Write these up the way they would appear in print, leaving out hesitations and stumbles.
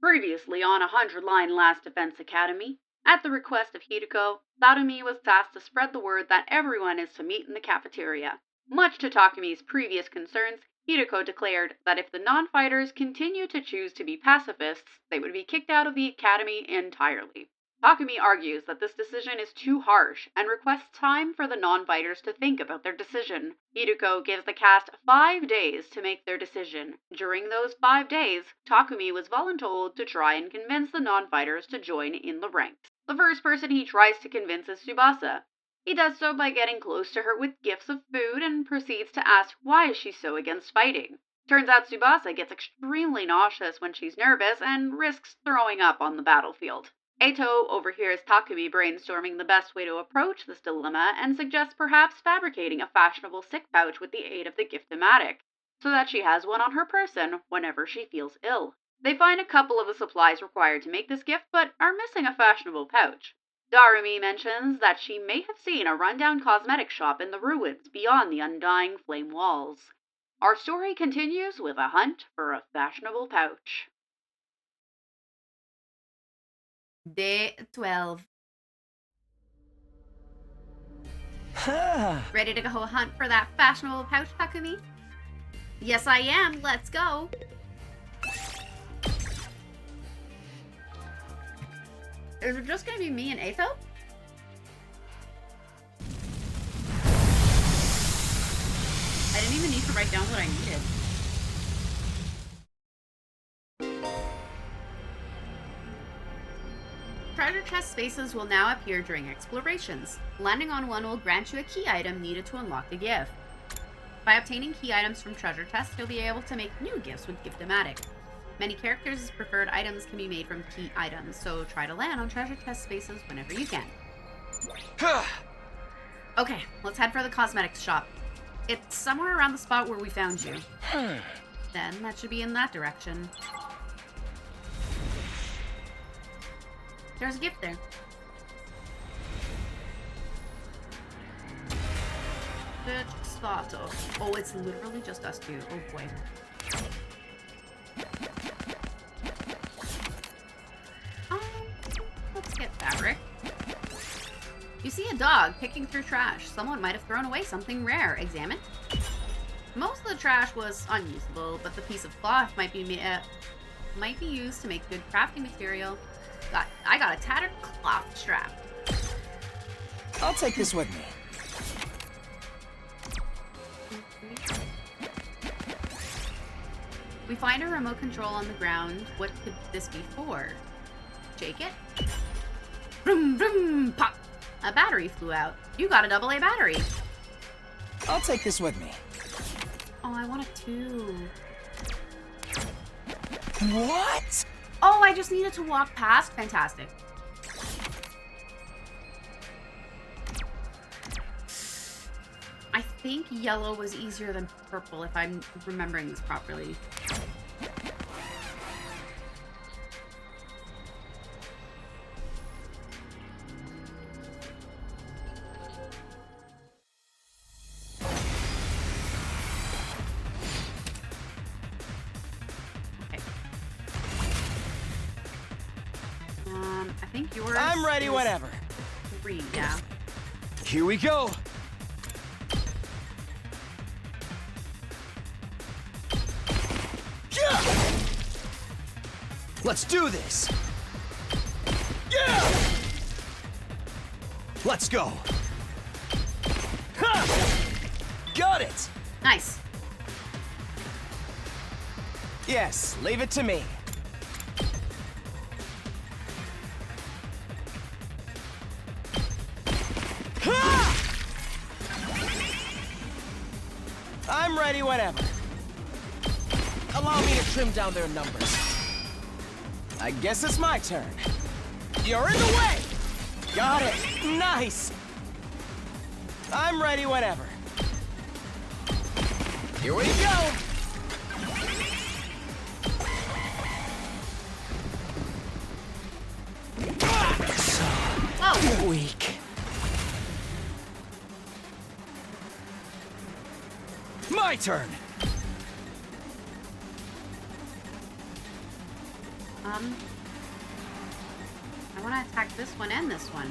Previously on 100-line Last Defense Academy, at the request of Hideko, Takumi was tasked to spread the word that everyone is to meet in the cafeteria. Much to Takumi's previous concerns, Hideko declared that if the non-fighters continue to choose to be pacifists, they would be kicked out of the academy entirely. Takumi argues that this decision is too harsh and requests time for the non-fighters to think about their decision. Hideko gives the cast 5 days to make their decision. During those 5 days, Takumi was voluntold to try and convince the non-fighters to join in the ranks. The first person he tries to convince is Tsubasa. He does so by getting close to her with gifts of food and proceeds to ask why she's so against fighting. Turns out Tsubasa gets extremely nauseous when she's nervous and risks throwing up on the battlefield. Eito overhears Takumi brainstorming the best way to approach this dilemma and suggests perhaps fabricating a fashionable sick pouch with the aid of the gift-o-matic, so that she has one on her person whenever she feels ill. They find a couple of the supplies required to make this gift, but are missing a fashionable pouch. Darumi mentions that she may have seen a rundown cosmetic shop in the ruins beyond the undying flame walls. Our story continues with a hunt for a fashionable pouch. Day 12. Ready to go hunt for that fashionable pouch, Takumi? Yes, I am. Let's go. Is it just going to be me and Eito? I didn't even need to write down what I needed. Treasure chest spaces will now appear during explorations. Landing on one will grant you a key item needed to unlock the gift. By obtaining key items from treasure chests, you'll be able to make new gifts with gift-o-matic. Many characters' preferred items can be made from key items, so try to land on treasure chest spaces whenever you can. Okay, let's head for the cosmetics shop. It's somewhere around the spot where we found you. Then that should be in that direction. There's a gift there. Bitch, spot. Oh, it's literally just us two. Oh boy. Let's get fabric. You see a dog picking through trash. Someone might have thrown away something rare. Examine. Most of the trash was unusable, but the piece of cloth might be used to make good crafting material. I got a tattered cloth strap. I'll take this with me. We find a remote control on the ground. What could this be for? Shake it. Vroom, vroom, pop. A battery flew out. You got a AA battery. I'll take this with me. Oh, I want it too. What? Oh, I just needed to walk past? Fantastic. I think yellow was easier than purple, if I'm remembering this properly. I think yours I'm ready whenever. 3, yeah. Here we go. Yeah! Let's do this. Yeah! Let's go. Ha! Got it. Nice. Yes, leave it to me. I'm ready whenever. Allow me to trim down their numbers. I guess it's my turn. You're in the way! Got it! Nice! I'm ready whenever. Here we go! So weak. My turn! I want to attack this one and this one.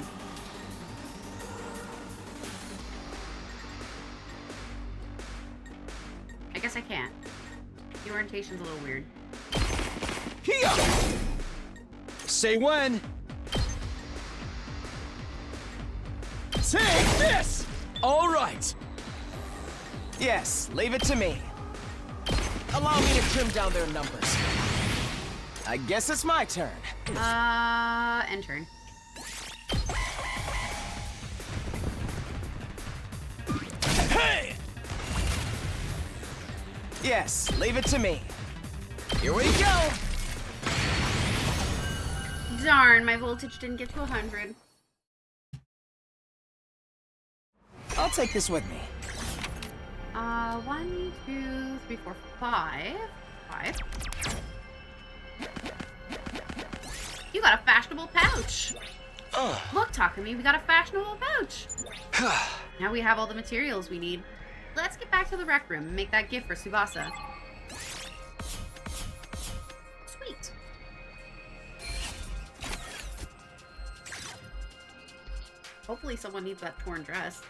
I guess I can't. The orientation's a little weird. Here! Say when. Take this! All right. Yes, leave it to me. Allow me to trim down their numbers. I guess it's my turn. End turn. Hey! Yes, leave it to me. Here we go! Darn, my voltage didn't get to 100. I'll take this with me. 1, 2, 3, 4, 5. 5. You got a fashionable pouch. Look, Takumi, we got a fashionable pouch. Now we have all the materials we need. Let's get back to the rec room and make that gift for Tsubasa. Sweet. Hopefully someone needs that torn dress.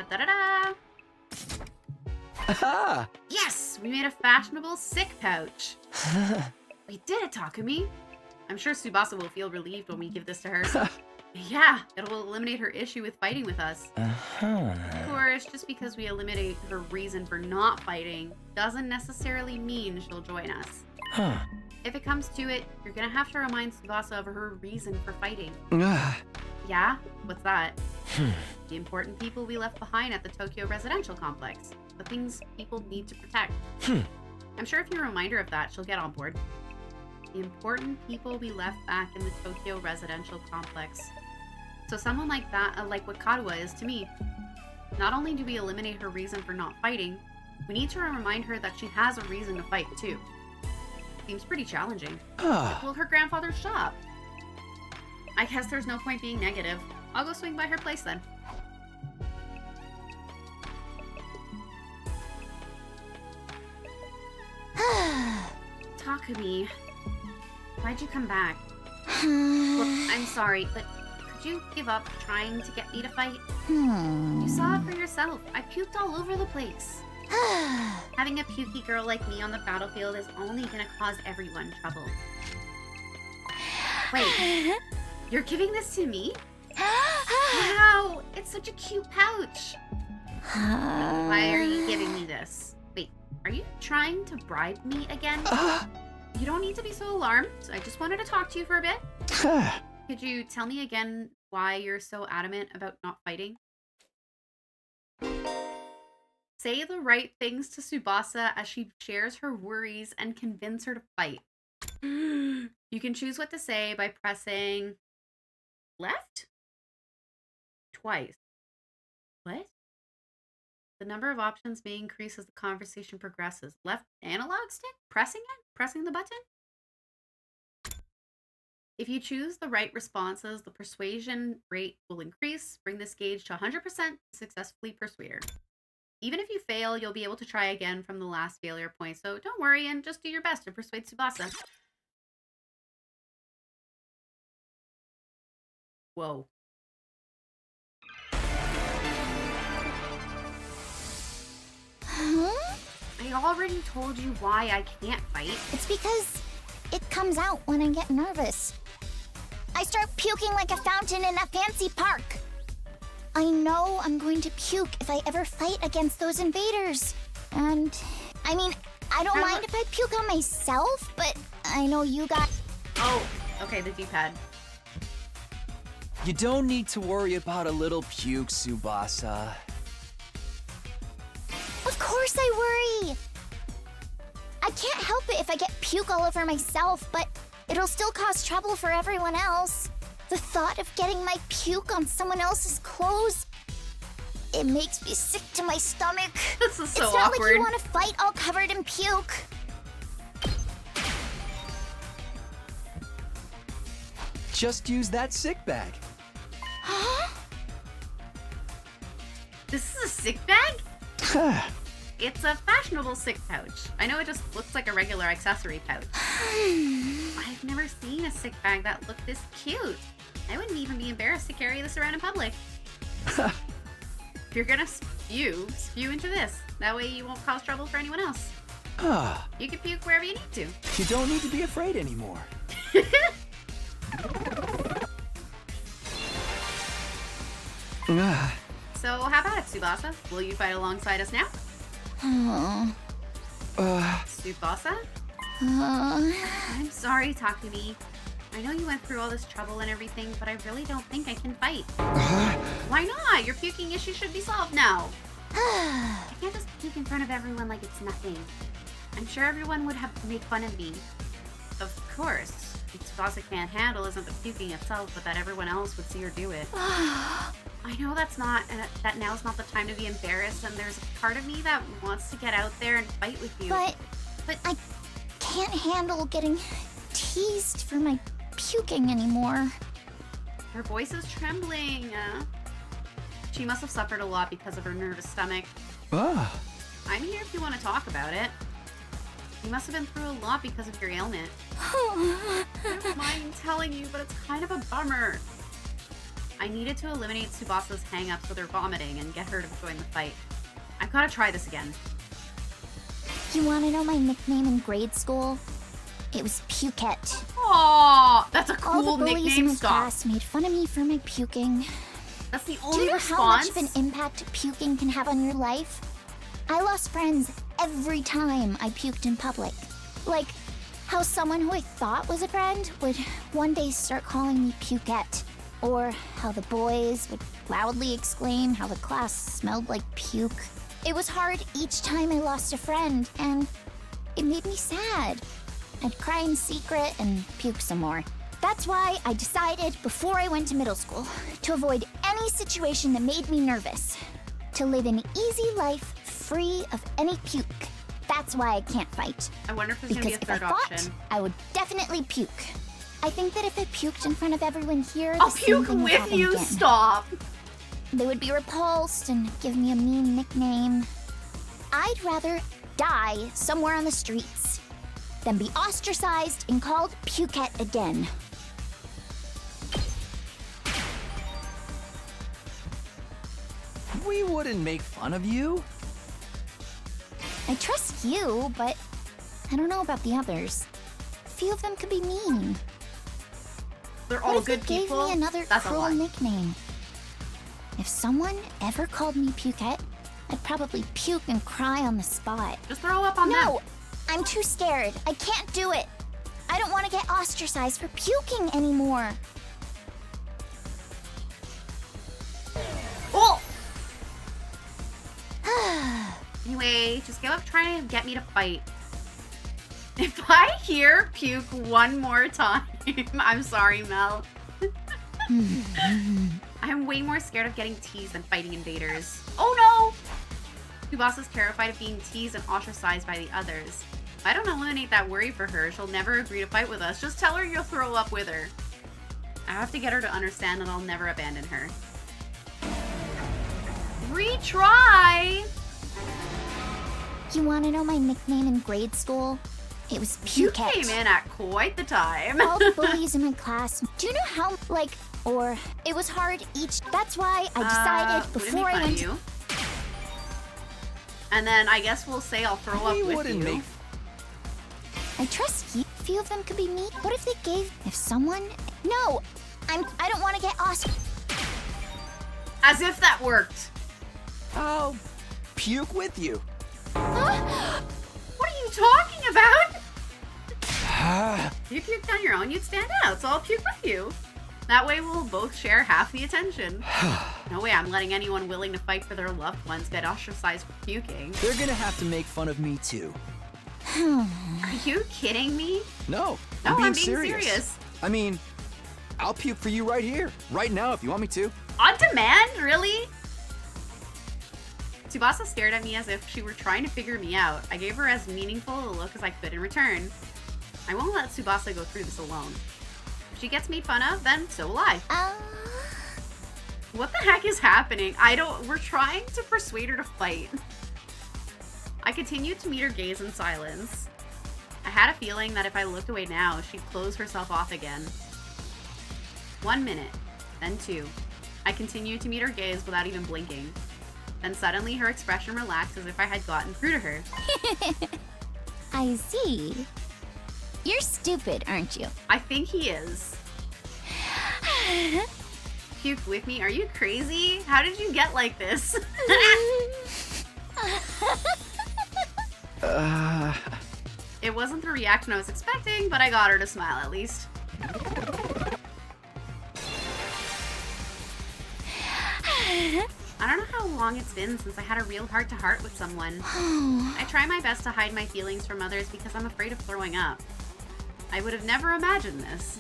Da-da-da-da! Aha! Yes! We made a fashionable sick pouch. We did it, Takumi. I'm sure Tsubasa will feel relieved when we give this to her. Yeah, it will eliminate her issue with fighting with us. Of course, just because we eliminate her reason for not fighting doesn't necessarily mean she'll join us. If it comes to it, you're gonna have to remind Tsubasa of her reason for fighting. Yeah? What's that? The important people we left behind at the Tokyo residential complex. The things people need to protect. I'm sure if you remind her of that, she'll get on board. The important people we left back in the Tokyo residential complex. So someone like that, like what Karuha is to me. Not only do we eliminate her reason for not fighting, we need to remind her that she has a reason to fight too. Seems pretty challenging. Well, her grandfather's shop. I guess there's no point being negative. I'll go swing by her place then. Takumi, why'd you come back? Look, I'm sorry, but could you give up trying to get me to fight? You saw it for yourself. I puked all over the place. Having a pukey girl like me on the battlefield is only gonna cause everyone trouble. Wait, you're giving this to me? Wow, it's such a cute pouch. Why are you giving me this? Wait, are you trying to bribe me again? You don't need to be so alarmed. I just wanted to talk to you for a bit. Could you tell me again why you're so adamant about not fighting? Say the right things to Tsubasa as she shares her worries and convince her to fight. You can choose what to say by pressing left? Twice. What? The number of options may increase as the conversation progresses. Left analog stick? Pressing it? Pressing the button? If you choose the right responses, the persuasion rate will increase. Bring this gauge to 100% to successfully persuade her. Even if you fail, you'll be able to try again from the last failure point, so don't worry and just do your best to persuade Tsubasa. Whoa. I already told you why I can't fight. It's because it comes out when I get nervous. I start puking like a fountain in a fancy park. I know I'm going to puke if I ever fight against those invaders. And, I mean, I don't mind if I puke on myself, but I know you got... Oh, okay, the D-pad. You don't need to worry about a little puke, Tsubasa. Of course I worry! I can't help it if I get puke all over myself, but it'll still cause trouble for everyone else. The thought of getting my puke on someone else's clothes, it makes me sick to my stomach. This is so It's not awkward. like you want to fight all covered in puke. Just use that sick bag. Huh? This is a sick bag? It's a fashionable sick pouch. I know it just looks like a regular accessory pouch. I've never seen a sick bag that looked this cute. I wouldn't even be embarrassed to carry this around in public. If you're gonna spew into this. That way you won't cause trouble for anyone else. You can puke wherever you need to. You don't need to be afraid anymore. So how about it, Tsubasa? Will you fight alongside us now? Tsubasa? I'm sorry, Takumi. I know you went through all this trouble and everything, but I really don't think I can fight. Why not? Your puking issue should be solved now. I can't just puke in front of everyone like it's nothing. I'm sure everyone would have make fun of me. Of course. What Tsubasa can't handle isn't the puking itself, but that everyone else would see her do it. I know that now's not the time to be embarrassed, and there's a part of me that wants to get out there and fight with you. But I can't handle getting teased for my puking anymore. Her voice is trembling. She must have suffered a lot because of her nervous stomach. I'm here if you want to talk about it. You must have been through a lot because of your ailment. I don't mind telling you, but it's kind of a bummer. I needed to eliminate Tsubasa's hang-ups with her vomiting and get her to join the fight. I've got to try this again. You want to know my nickname in grade school? It was Pukette. Aww, that's a cool All the bullies nickname. in my Stop. class made fun of me for my puking. That's the Do only you know response. how much of an impact puking can have on your life? I lost friends every time I puked in public. Like how someone who I thought was a friend would one day start calling me Pukette. Or how the boys would loudly exclaim how the class smelled like puke. It was hard each time I lost a friend, and it made me sad. I'd cry in secret and puke some more. That's why I decided before I went to middle school to avoid any situation that made me nervous. To live an easy life free of any puke. That's why I can't fight. I wonder if there's going to Because be a if I third fought, option. I would definitely puke. I think that if I puked in front of everyone here, I'll the same puke thing would with happen you. again. Stop. They would be repulsed and give me a mean nickname. I'd rather die somewhere on the streets than be ostracized and called Pukette again. We wouldn't make fun of you. I trust you, but I don't know about the others. A few of them could be mean. They're What all if good they gave people. me another That's a cruel lie. nickname? If someone ever called me Pukette, I'd probably puke and cry on the spot. Just throw up on them. No, I'm too scared. I can't do it. I don't want to get ostracized for puking anymore. Oh! Anyway, just give up trying to get me to fight. If I hear puke one more time, I'm sorry, Mel. I'm way more scared of getting teased than fighting invaders. Oh no! Tsubasa's terrified of being teased and ostracized by the others. If I don't eliminate that worry for her, she'll never agree to fight with us. Just tell her you'll throw up with her. I have to get her to understand that I'll never abandon her. Retry! You want to know my nickname in grade school? It was You Pukette. came in at quite the time. All the bullies in my class. Do you know how, or it was hard each. That's why I decided before I went. You. And then I guess we'll say I'll throw up We with wouldn't you. make. I trust you. A few of them could be mean. What if they gave? If someone? No, I don't want to get Oscar. As if that worked. I'll puke with you. What are you talking about? If you puked on your own, you'd stand out, so I'll puke with you. That way we'll both share half the attention. No way I'm letting anyone willing to fight for their loved ones get ostracized for puking. They're gonna have to make fun of me too. Are you kidding me? No, No, I'm being being serious. I mean, I'll puke for you right here, right now if you want me to. On demand? Really? Tsubasa stared at me as if she were trying to figure me out. I gave her as meaningful a look as I could in return. I won't let Tsubasa go through this alone. If she gets made fun of, then so will I. What the heck is happening? We're trying to persuade her to fight. I continued to meet her gaze in silence. I had a feeling that if I looked away now, she'd close herself off again. 1 minute, then 2. I continued to meet her gaze without even blinking. Then suddenly her expression relaxed as if I had gotten through to her. I see. You're stupid, aren't you? I think he is. Puke with me? Are you crazy? How did you get like this? It wasn't the reaction I was expecting, but I got her to smile at least. I don't know how long it's been since I had a real heart-to-heart with someone. I try my best to hide my feelings from others because I'm afraid of throwing up. I would have never imagined this.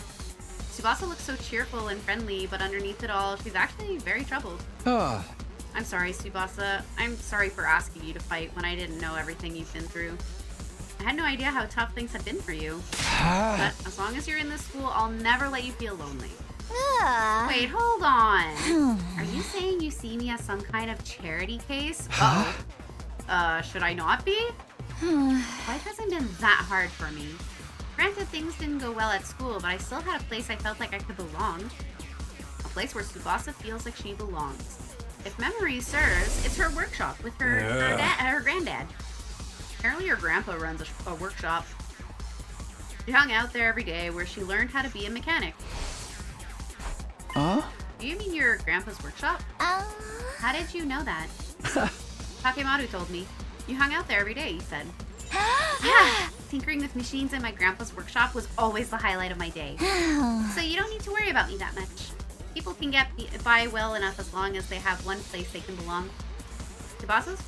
Tsubasa looks so cheerful and friendly, but underneath it all, she's actually very troubled. I'm sorry, Tsubasa. I'm sorry for asking you to fight when I didn't know everything you've been through. I had no idea how tough things have been for you. But as long as you're in this school, I'll never let you feel lonely. Wait, hold on. Are you saying you see me as some kind of charity case? Should I not be? Life hasn't been that hard for me. Granted, things didn't go well at school, but I still had a place I felt like I could belong. A place where Tsubasa feels like she belongs. If memory serves, it's her workshop with her granddad. Apparently her grandpa runs a workshop. She hung out there every day where she learned how to be a mechanic. Do you mean your grandpa's workshop? How did you know that? Takemaru told me. You hung out there every day, he said. Yeah, tinkering with machines in my grandpa's workshop was always the highlight of my day. So you don't need to worry about me that much. People can get by well enough as long as they have one place they can belong. Tsubasa's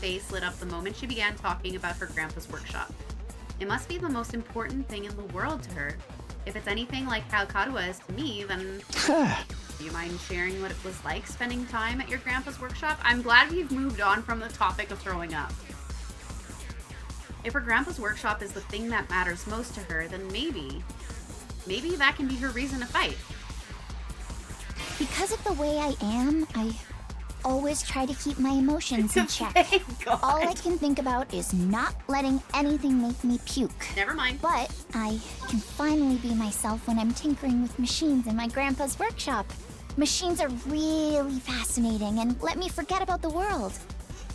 face lit up the moment she began talking about her grandpa's workshop. It must be the most important thing in the world to her. If it's anything like how Karuha is to me, then do you mind sharing what it was like spending time at your grandpa's workshop? I'm glad we've moved on from the topic of throwing up. If her grandpa's workshop is the thing that matters most to her, then maybe that can be her reason to fight. Because of the way I am, I always try to keep my emotions in check. Thank God. All I can think about is not letting anything make me puke. Never mind. But I can finally be myself when I'm tinkering with machines in my grandpa's workshop. Machines are really fascinating and let me forget about the world.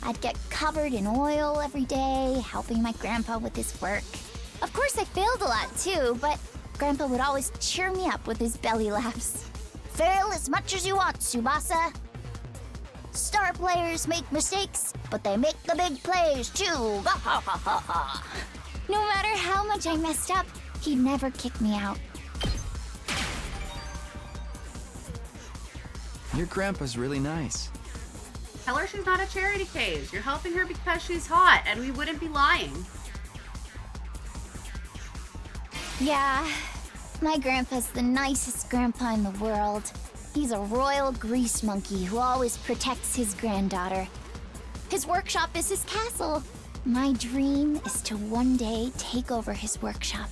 I'd get covered in oil every day, helping my grandpa with his work. Of course, I failed a lot too, but Grandpa would always cheer me up with his belly laughs. Fail as much as you want, Tsubasa. Star players make mistakes, but they make the big plays too. No matter how much I messed up, he'd never kick me out. Your grandpa's really nice. Tell her she's not a charity case. You're helping her because she's hot, and we wouldn't be lying. Yeah, my grandpa's the nicest grandpa in the world. He's a royal grease monkey who always protects his granddaughter. His workshop is his castle. My dream is to one day take over his workshop.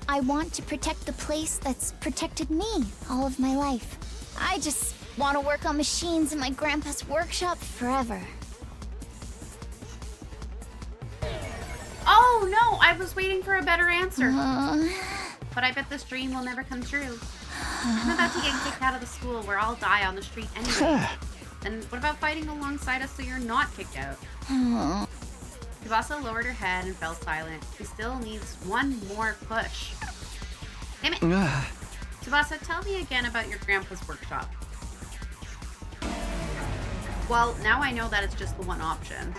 I want to protect the place that's protected me all of my life. I just want to work on machines in my grandpa's workshop forever. Oh no, I was waiting for a better answer. But I bet this dream will never come true. I'm about to get kicked out of the school where I'll die on the street anyway. Then what about fighting alongside us so you're not kicked out? Tsubasa lowered her head and fell silent. She still needs one more push. Damn it! Tsubasa, tell me again about your grandpa's workshop. Well, now I know that it's just the one option.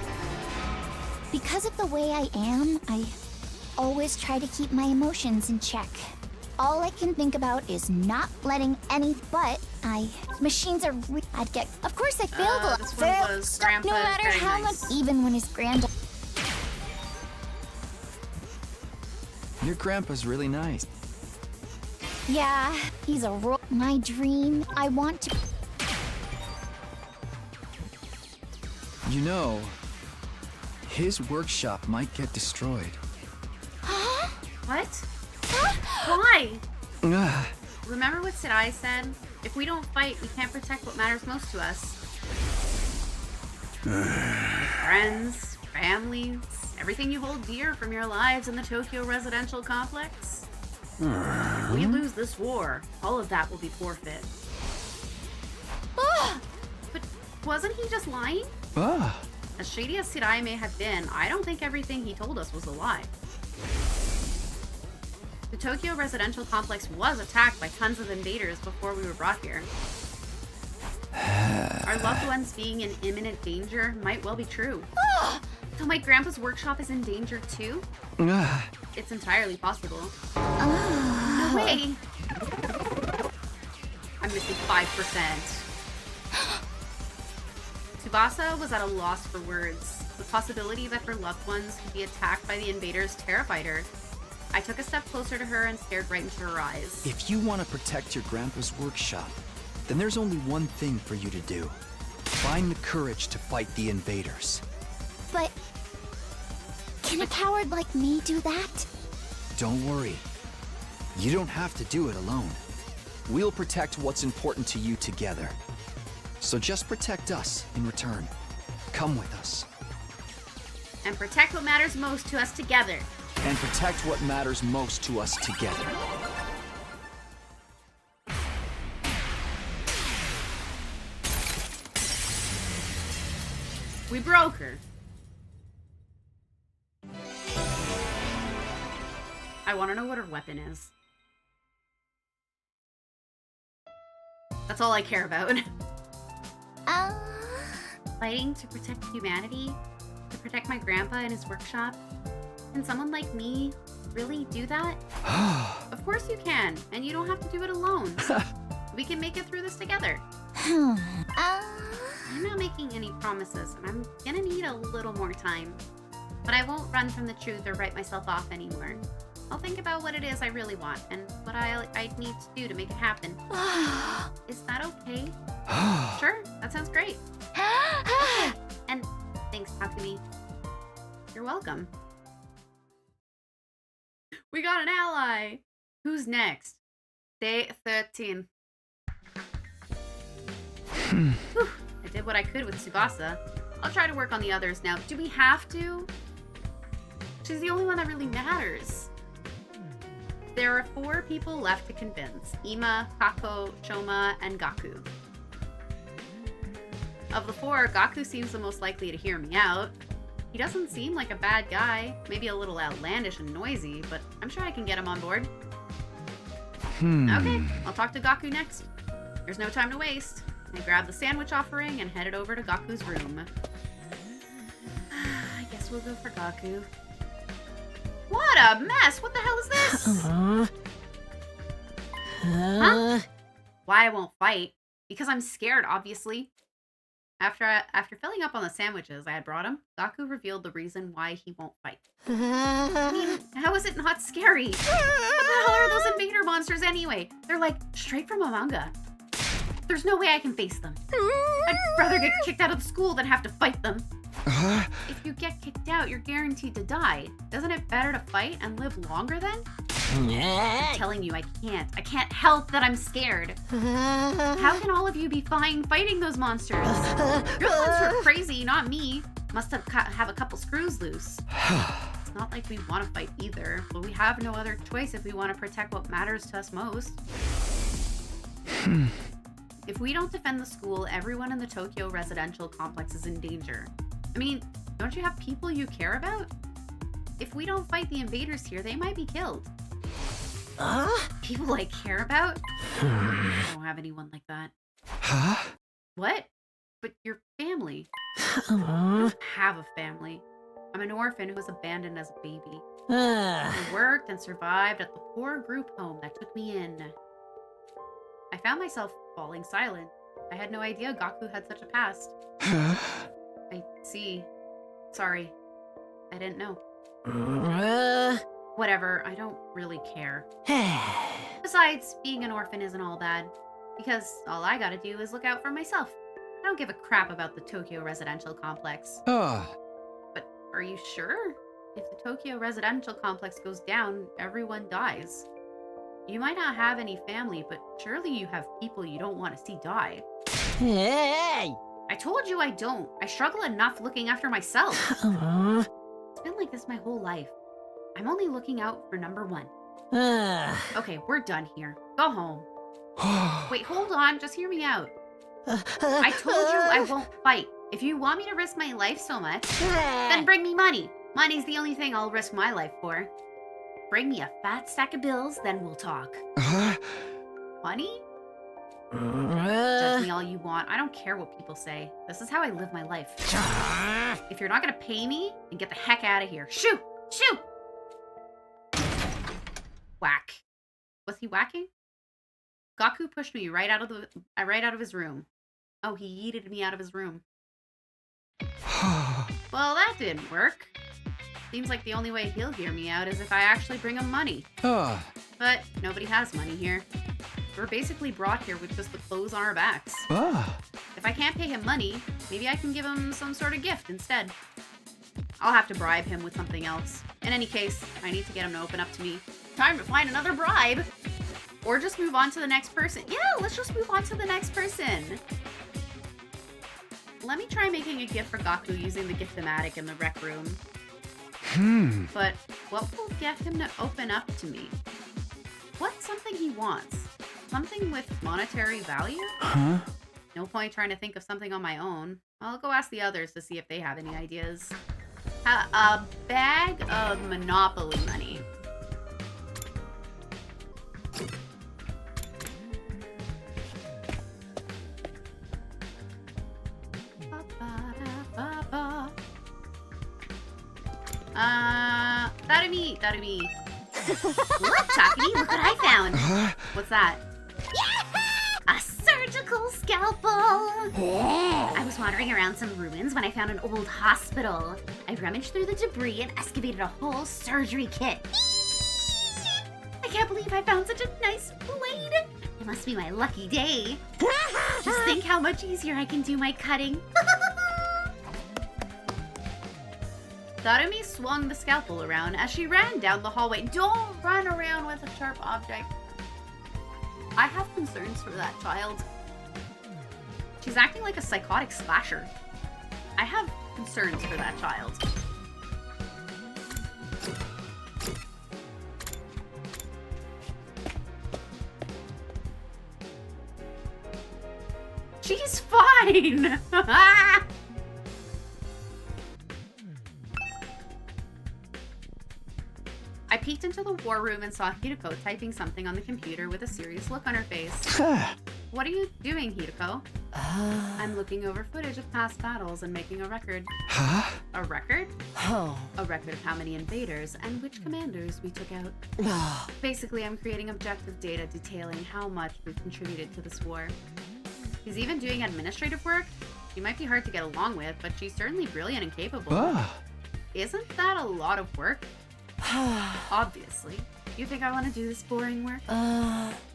Because of the way I am, I always try to keep my emotions in check. All I can think about is not letting any, machines are I'd get, of course I failed a lot. This one was Grandpa's no matter very how nice. much, even when his granddaughter. Your grandpa's really nice. Yeah, he's a my dream, I want to. You know, his workshop might get destroyed. What? Why? Ugh. Remember what Sirei said? If we don't fight, we can't protect what matters most to us. Friends, families, everything you hold dear from your lives in the Tokyo residential complex. If we lose this war, all of that will be forfeit. But wasn't he just lying? As shady as Sirei may have been, I don't think everything he told us was a lie. The Tokyo residential complex was attacked by tons of invaders before we were brought here. Our loved ones being in imminent danger might well be true. So my grandpa's workshop is in danger too? It's entirely possible. No way! I'm missing 5%. Tsubasa was at a loss for words. The possibility that her loved ones could be attacked by the invaders terrified her. I took a step closer to her and stared right into her eyes. If you want to protect your grandpa's workshop, then there's only one thing for you to do. Find the courage to fight the invaders. But can a coward like me do that? Don't worry. You don't have to do it alone. We'll protect what's important to you together. So just protect us in return. Come with us. And protect what matters most to us together. And protect what matters most to us together. We broke her. I want to know what her weapon is. That's all I care about. Fighting to protect humanity? To protect my grandpa and his workshop? Can someone like me really do that? Of course you can, and you don't have to do it alone. We can make it through this together. I'm not making any promises, and I'm gonna need a little more time. But I won't run from the truth or write myself off anymore. I'll think about what it is I really want, and what I need to do to make it happen. Is that okay? Sure, that sounds great. And thanks, Takumi. You're welcome. We got an ally! Who's next? Day 13. Whew, I did what I could with Tsubasa. I'll try to work on the others now. Do we have to? She's the only one that really matters. There are 4 people left to convince. Ima, Kako, Shoma, and Gaku. Of the 4, Gaku seems the most likely to hear me out. He doesn't seem like a bad guy. Maybe a little outlandish and noisy, but I'm sure I can get him on board. Okay, I'll talk to Gaku next. There's no time to waste. I grabbed the sandwich offering and headed over to Gaku's room. I guess we'll go for Gaku. What a mess! What the hell is this? Huh? Why I won't fight? Because I'm scared, obviously. After filling up on the sandwiches I had brought him, Gaku revealed the reason why he won't fight. I mean, how is it not scary? What the hell are those invader monsters anyway? They're like straight from a manga. There's no way I can face them. I'd rather get kicked out of school than have to fight them. If you get kicked out, you're guaranteed to die. Isn't it better to fight and live longer then? I'm telling you, I can't. I can't help that I'm scared. How can all of you be fine fighting those monsters? You're the ones who are crazy, not me. Must have a couple screws loose. It's not like we want to fight either, but we have no other choice if we want to protect what matters to us most. If we don't defend the school, everyone in the Tokyo residential complex is in danger. I mean, don't you have people you care about? If we don't fight the invaders here, they might be killed. People I care about? I don't have anyone like that. What? But your family. I don't have a family. I'm an orphan who was abandoned as a baby. I worked and survived at the poor group home that took me in. I found myself falling silent. I had no idea Gaku had such a past. I see. Sorry. I didn't know. Whatever, I don't really care. Besides, being an orphan isn't all bad. Because all I gotta do is look out for myself. I don't give a crap about the Tokyo residential complex. But are you sure? If the Tokyo residential complex goes down, everyone dies. You might not have any family, but surely you have people you don't want to see die. Hey! I told you I don't. I struggle enough looking after myself. Aw. It's been like this my whole life. I'm only looking out for number one. Okay, we're done here. Go home. Wait, hold on. Just hear me out. I told you I won't fight. If you want me to risk my life so much, then bring me money. Money's the only thing I'll risk my life for. Bring me a fat stack of bills, then we'll talk. Money? Judge me all you want. I don't care what people say. This is how I live my life. If you're not gonna pay me, then get the heck out of here. Shoo! Shoo! Whack. Was he whacking? Gaku pushed me right out of his room. Oh, he yeeted me out of his room. Well, that didn't work. Seems like the only way he'll hear me out is if I actually bring him money. But nobody has money here. We're basically brought here with just the clothes on our backs. If I can't pay him money, maybe I can give him some sort of gift instead. I'll have to bribe him with something else. In any case, I need to get him to open up to me. Time to find another bribe! Or just move on to the next person. Yeah, let's just move on to the next person. Let me try making a gift for Gaku using the gift-o-matic in the rec room. But what will get him to open up to me? What's something he wants? Something with monetary value? No point trying to think of something on my own. I'll go ask the others to see if they have any ideas. A bag of Monopoly money. Takumi. Look, Takumi, look what I found. What's that? A surgical scalpel. I was wandering around some ruins when I found an old hospital. I rummaged through the debris and excavated a whole surgery kit. I can't believe I found such a nice blade. It must be my lucky day. Just think how much easier I can do my cutting. Takumi swung the scalpel around as she ran down the hallway. Don't run around with a sharp object. I have concerns for that child. She's acting like a psychotic slasher. I have concerns for that child. She's fine! I peeked into the war room and saw Hideko typing something on the computer with a serious look on her face. What are you doing, Hideko? I'm looking over footage of past battles and making a record. A record? A record of how many invaders and which commanders we took out. Basically, I'm creating objective data detailing how much we've contributed to this war. He's even doing administrative work. She might be hard to get along with, but she's certainly brilliant and capable. Isn't that a lot of work? Obviously. You think I want to do this boring work?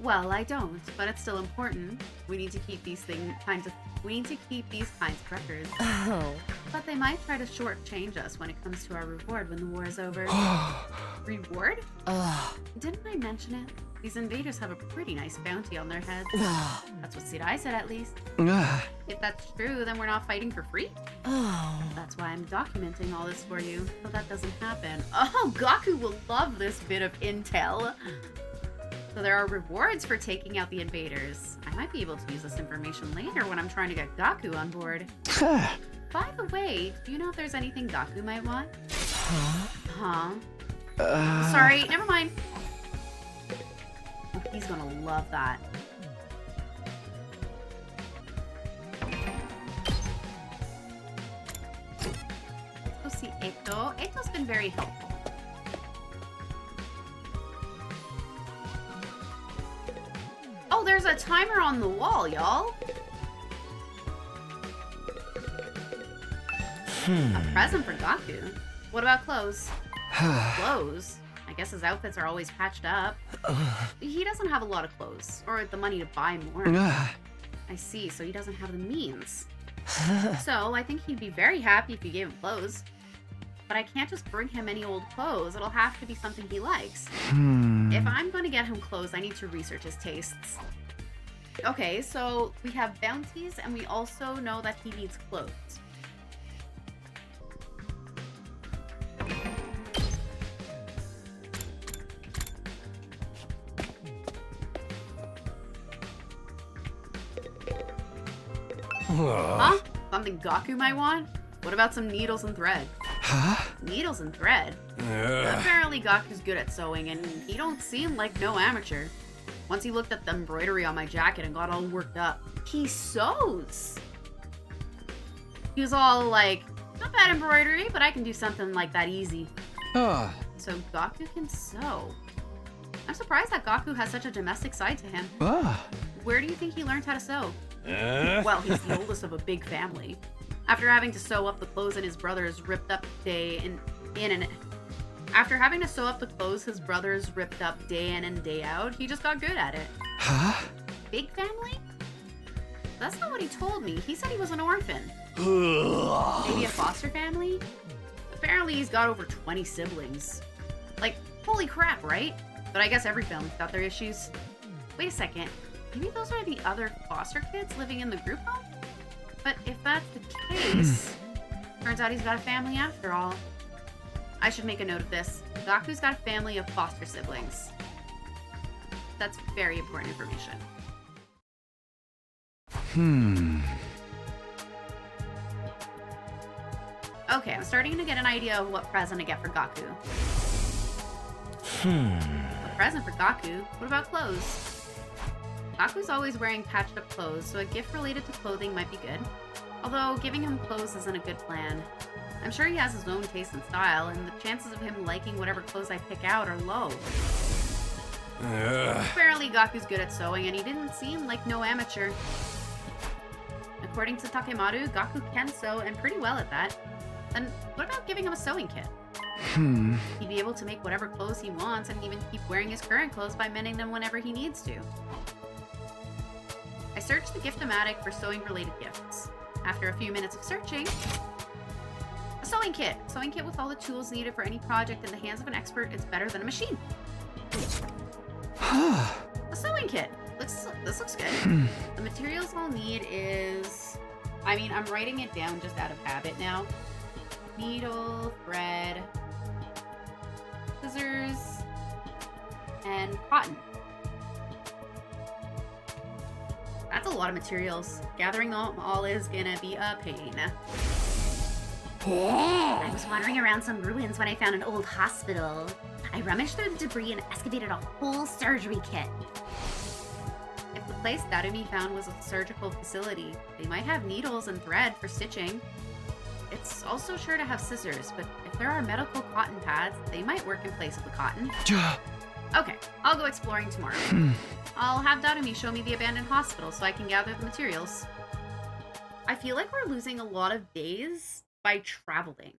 Well, I don't, but it's still important. We need to keep these kinds of records. But they might try to shortchange us when it comes to our reward when the war is over. Reward? Didn't I mention it? These invaders have a pretty nice bounty on their heads. That's what Sirei said, at least. If that's true, then we're not fighting for free? That's why I'm documenting all this for you, so that doesn't happen. Oh, Gaku will love this bit of intel. So there are rewards for taking out the invaders. I might be able to use this information later when I'm trying to get Gaku on board. By the way, do you know if there's anything Gaku might want? Sorry, never mind. Oh, he's gonna love that. Let's go see Eto. Eto's been very helpful. Oh, there's a timer on the wall, y'all. A present for Gaku. What about clothes? Clothes? I guess his outfits are always patched up. He doesn't have a lot of clothes, or the money to buy more. I see, so he doesn't have the means. So, I think he'd be very happy if you gave him clothes. but I can't just bring him any old clothes. It'll have to be something he likes. Hmm. If I'm going to get him clothes, I need to research his tastes. Okay, so we have bounties, and we also know that he needs clothes. Huh? Something Gaku might want? What about some needles and thread? Huh? Needles and thread? Apparently Gaku's good at sewing, and he don't seem like no amateur. Once he looked at the embroidery on my jacket and got all worked up. He sews! He was all like, not bad embroidery, but I can do something like that easy. Ah. So Gaku can sew. I'm surprised that Gaku has such a domestic side to him. Ah. Where do you think he learned how to sew? Well, he's the oldest of a big family. After having to sew up the clothes in his brother's ripped up day in and day out, he just got good at it. Huh? Big family? That's not what he told me. He said he was an orphan. Maybe a foster family? Apparently he's got over 20 siblings. Like, holy crap, right? But I guess every family's got their issues. Wait a second. Maybe those are the other foster kids living in the group home? But if that's the case, turns out he's got a family after all. I should make a note of this. Gaku's got a family of foster siblings. That's very important information. Okay, I'm starting to get an idea of what present to get for Gaku. A present for Gaku? What about clothes? Gaku's always wearing patched up clothes, so a gift related to clothing might be good. Although, giving him clothes isn't a good plan. I'm sure he has his own taste and style, and the chances of him liking whatever clothes I pick out are low. Apparently Gaku's good at sewing, and he didn't seem like no amateur. According to Takemaru, Gaku can sew, and pretty well at that. Then what about giving him a sewing kit? He'd be able to make whatever clothes he wants, and even keep wearing his current clothes by mending them whenever he needs to. I searched the gift-o-matic for sewing-related gifts. After a few minutes of searching, a sewing kit! A sewing kit with all the tools needed for any project in the hands of an expert is better than a machine. A sewing kit! This looks good. The materials I'll need is... I'm writing it down just out of habit now. Needle, thread, scissors, and cotton. That's a lot of materials. Gathering them all is gonna be a pain. I was wandering around some ruins when I found an old hospital. I rummaged through the debris and excavated a whole surgery kit. If the place Darumi found was a surgical facility, they might have needles and thread for stitching. It's also sure to have scissors, but if there are medical cotton pads, they might work in place of the cotton. Okay, I'll go exploring tomorrow. I'll have Darumi show me the abandoned hospital so I can gather the materials. I feel like we're losing a lot of days by traveling.